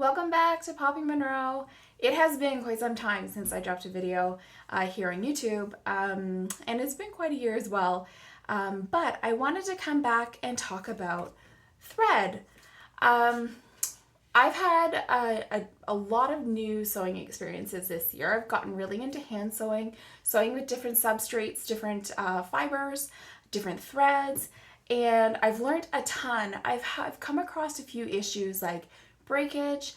Welcome back to Poppy Monroe. It has been quite some time since I dropped a video here on YouTube, and it's been quite a year as well. But I wanted to come back and talk about thread. I've had a lot of new sewing experiences this year. I've gotten really into hand sewing, sewing with different substrates, different fibers, different threads, and I've learned a ton. I've come across a few issues like breakage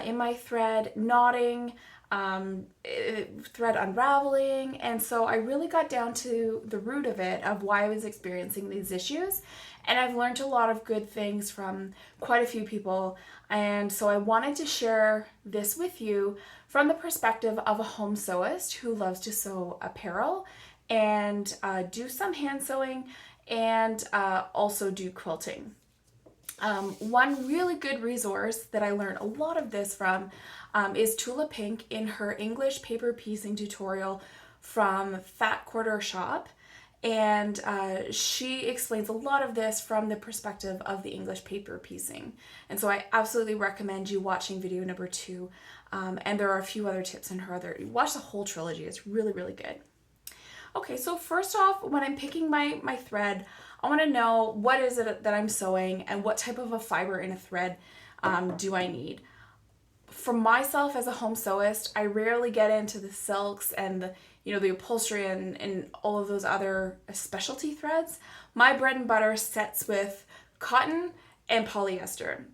in my thread, knotting, thread unraveling, and so I really got down to the root of it, of why I was experiencing these issues, and I've learned a lot of good things from quite a few people, and so I wanted to share this with you from the perspective of a home sewist who loves to sew apparel and do some hand sewing and also do quilting. One really good resource that I learned a lot of this from is Tula Pink in her English paper piecing tutorial from Fat Quarter Shop. And she explains a lot of this from the perspective of the English paper piecing. And so I absolutely recommend you watching video number 2. And there are a few other tips in her other, watch the whole trilogy, it's really, really good. Okay, so first off, when I'm picking my thread, I want to know what is it that I'm sewing and what type of a fiber in a thread do I need. For myself as a home sewist, I rarely get into the silks and the upholstery and all of those other specialty threads. My bread and butter sets with cotton and polyester.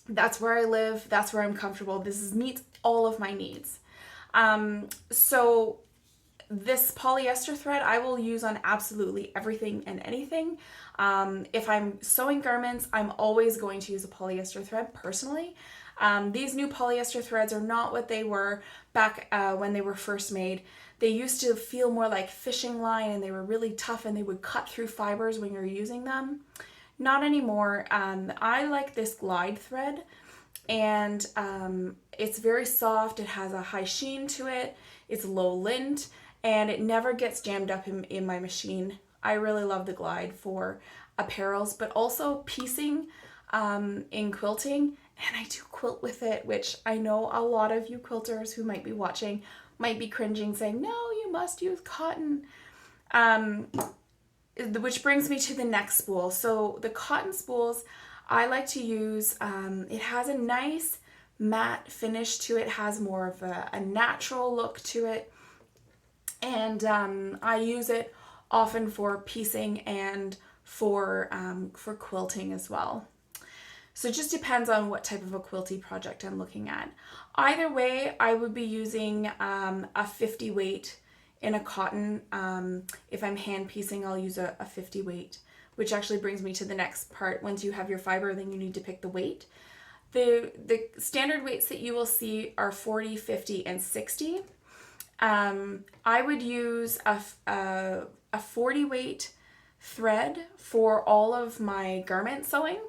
That's where I live, that's where I'm comfortable. This meets all of my needs. So this polyester thread I will use on absolutely everything and anything. If I'm sewing garments, I'm always going to use a polyester thread personally. These new polyester threads are not what they were back when they were first made. They used to feel more like fishing line and they were really tough and they would cut through fibers when you're using them. Not anymore. I like this glide thread, and it's very soft. It has a high sheen to it. It's low lint, and it never gets jammed up in my machine. I really love the glide for apparels, but also piecing in quilting, and I do quilt with it, which I know a lot of you quilters who might be watching might be cringing, saying, no, you must use cotton. Which brings me to the neck spool. So the cotton spools I like to use, it has a nice matte finish to it, has more of a natural look to it. And I use it often for piecing and for quilting as well. So it just depends on what type of a quilty project I'm looking at. Either way, I would be using a 50 weight in a cotton. If I'm hand piecing, I'll use a 50 weight, which actually brings me to the next part. Once you have your fiber, then you need to pick the weight. The standard weights that you will see are 40, 50, and 60. I would use a 40 weight thread for all of my garment sewing.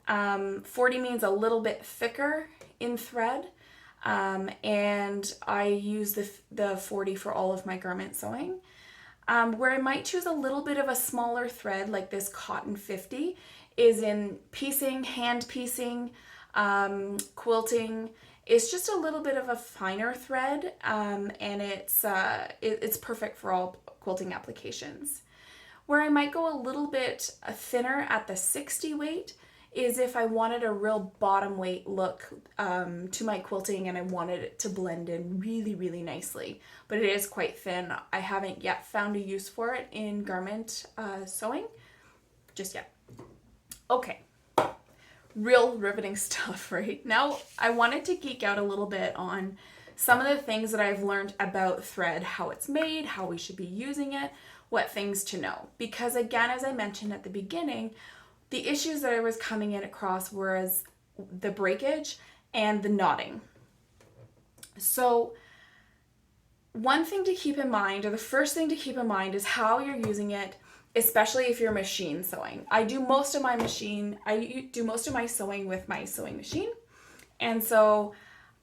40 means a little bit thicker in thread, and I use the 40 for all of my garment sewing. Where I might choose a little bit of a smaller thread like this cotton 50 is in piecing, hand piecing, quilting. It's just a little bit of a finer thread, and it's perfect for all quilting applications. Where I might go a little bit thinner at the 60 weight is if I wanted a real bottom weight look to my quilting and I wanted it to blend in really, really nicely. But it is quite thin. I haven't yet found a use for it in garment sewing, just yet. Okay. Real riveting stuff, right? Now, I wanted to geek out a little bit on some of the things that I've learned about thread, how it's made, how we should be using it, what things to know. Because again, as I mentioned at the beginning, the issues that I was coming in across were the breakage and the knotting. So one thing to keep in mind, or the first thing to keep in mind, is how you're using it, especially if you're machine sewing. I do most of my sewing with my sewing machine. And so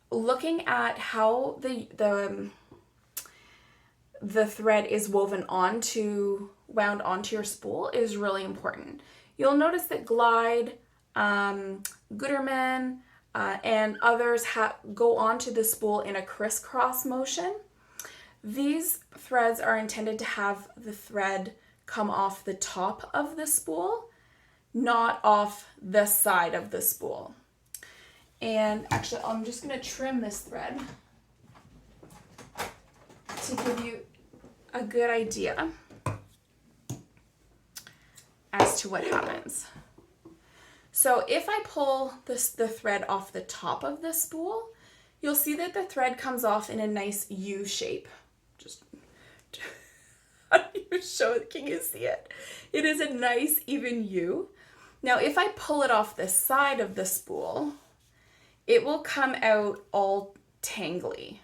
looking at how the thread is wound onto your spool is really important. You'll notice that Glide, Gutermann, and others go onto the spool in a crisscross motion. These threads are intended to have the thread come off the top of the spool, not off the side of the spool. And actually, I'm just going to trim this thread to give you a good idea as to what happens. So if I pull the thread off the top of the spool, you'll see that the thread comes off in a nice U shape. Just, how do you show it? Can you see it? It is a nice even U. Now if I pull it off the side of the spool, it will come out all tangly.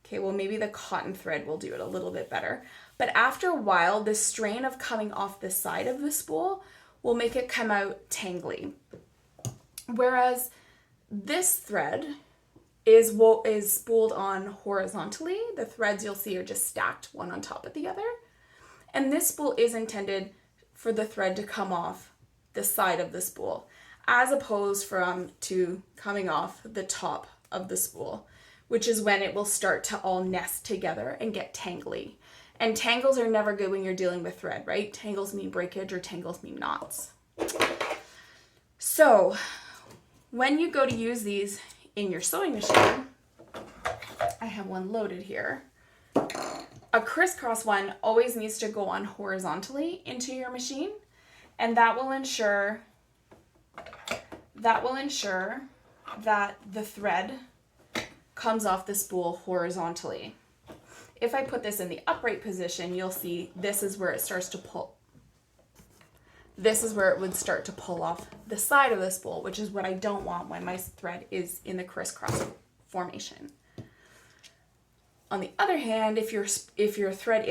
Okay, well maybe the cotton thread will do it a little bit better. But after a while, the strain of coming off the side of the spool will make it come out tangly. Whereas this thread is spooled on horizontally. The threads you'll see are just stacked one on top of the other. And this spool is intended for the thread to come off the side of the spool, as opposed to coming off the top of the spool, which is when it will start to all nest together and get tangly. And tangles are never good when you're dealing with thread, right? Tangles mean breakage or tangles mean knots. So when you go to use these in your sewing machine, I have one loaded here. A crisscross one always needs to go on horizontally into your machine, and that will ensure that the thread comes off the spool horizontally. If I put this in the upright position, you'll see this is where it starts to pull. This is where it would start to pull off the side of the spool, which is what I don't want when my thread is in the crisscross formation. On the other hand, if your thread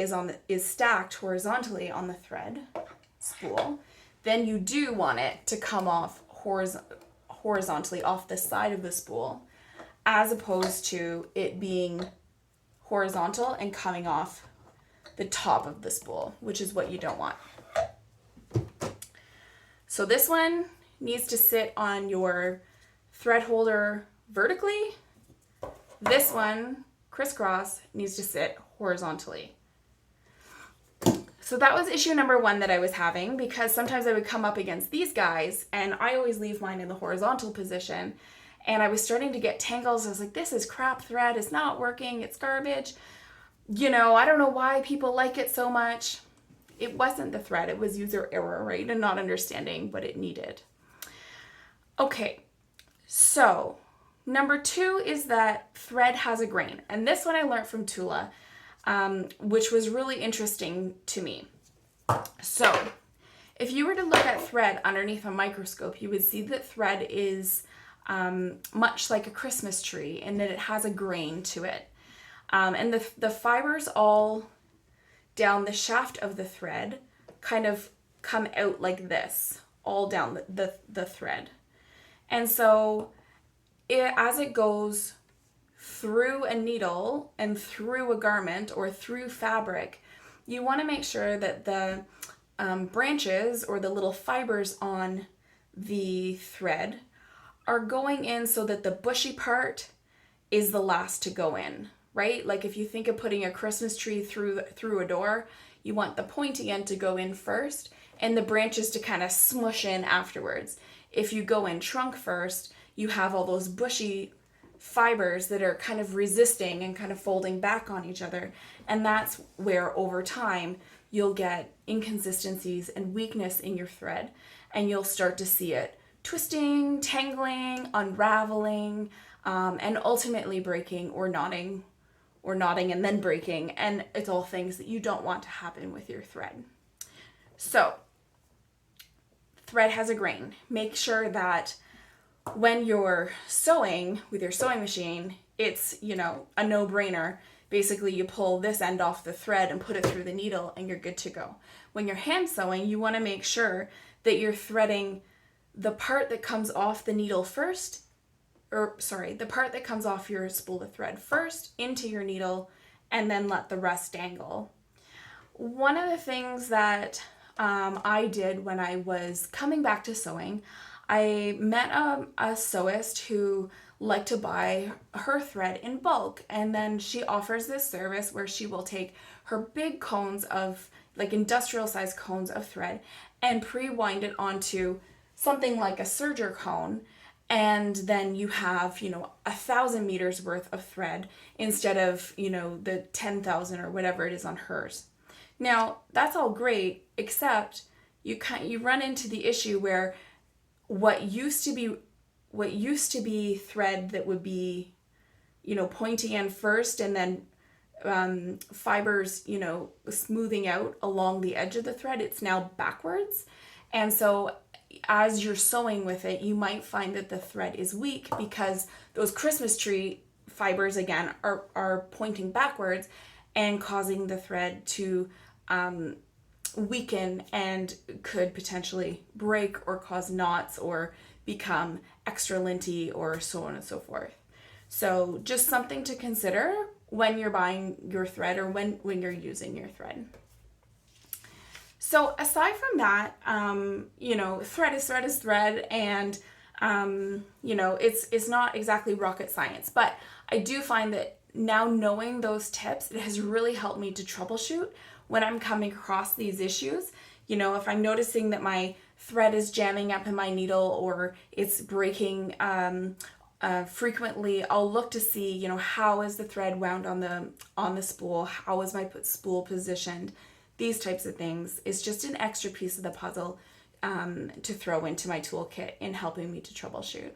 is stacked horizontally on the thread spool, then you do want it to come off horizontally off the side of the spool, as opposed to it being horizontal and coming off the top of the spool, which is what you don't want. So this one needs to sit on your thread holder vertically. This one, crisscross, needs to sit horizontally. So that was issue number one that I was having, because sometimes I would come up against these guys and I always leave mine in the horizontal position. And I was starting to get tangles. I was like, this is crap thread. It's not working. It's garbage. You know, I don't know why people like it so much. It wasn't the thread. It was user error, right? And not understanding what it needed. Okay, so number two is that thread has a grain. And this one I learned from Tula, which was really interesting to me. So if you were to look at thread underneath a microscope, you would see that thread is much like a Christmas tree, and that it has a grain to it. And the fibers all down the shaft of the thread kind of come out like this, all down the thread. And so as it goes through a needle and through a garment or through fabric, you want to make sure that the branches or the little fibers on the thread are going in so that the bushy part is the last to go in, right? Like if you think of putting a Christmas tree through a door, you want the pointy end to go in first and the branches to kind of smush in afterwards. If you go in trunk first, you have all those bushy fibers that are kind of resisting and kind of folding back on each other. And that's where over time you'll get inconsistencies and weakness in your thread, and you'll start to see it twisting, tangling, unraveling, and ultimately breaking or knotting and then breaking. And it's all things that you don't want to happen with your thread. So thread has a grain. Make sure that when you're sewing with your sewing machine, it's, a no-brainer. Basically, you pull this end off the thread and put it through the needle and you're good to go. When you're hand sewing, you want to make sure that you're threading the part that comes off the needle first, the part that comes off your spool of thread first into your needle, and then let the rest dangle. One of the things that I did when I was coming back to sewing, I met a sewist who liked to buy her thread in bulk, and then she offers this service where she will take her big cones of, like, industrial size cones of thread and pre-wind it onto something like a serger cone, and then you have, 1,000 meters worth of thread instead of, the 10,000 or whatever it is on hers. Now, that's all great, except you run into the issue where what used to be thread that would be, pointing in first, and then fibers, smoothing out along the edge of the thread, it's now backwards. And so as you're sewing with it, you might find that the thread is weak because those Christmas tree fibers, again, are pointing backwards and causing the thread to weaken and could potentially break or cause knots or become extra linty or so on and so forth. So just something to consider when you're buying your thread or when you're using your thread. So aside from that, thread is thread, and it's not exactly rocket science, but I do find that now knowing those tips, it has really helped me to troubleshoot when I'm coming across these issues. If I'm noticing that my thread is jamming up in my needle or it's breaking frequently, I'll look to see, how is the thread wound on the spool? How is my spool positioned? These types of things is just an extra piece of the puzzle to throw into my toolkit in helping me to troubleshoot.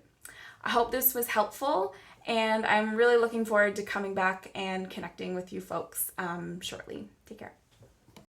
I hope this was helpful, and I'm really looking forward to coming back and connecting with you folks shortly. Take care.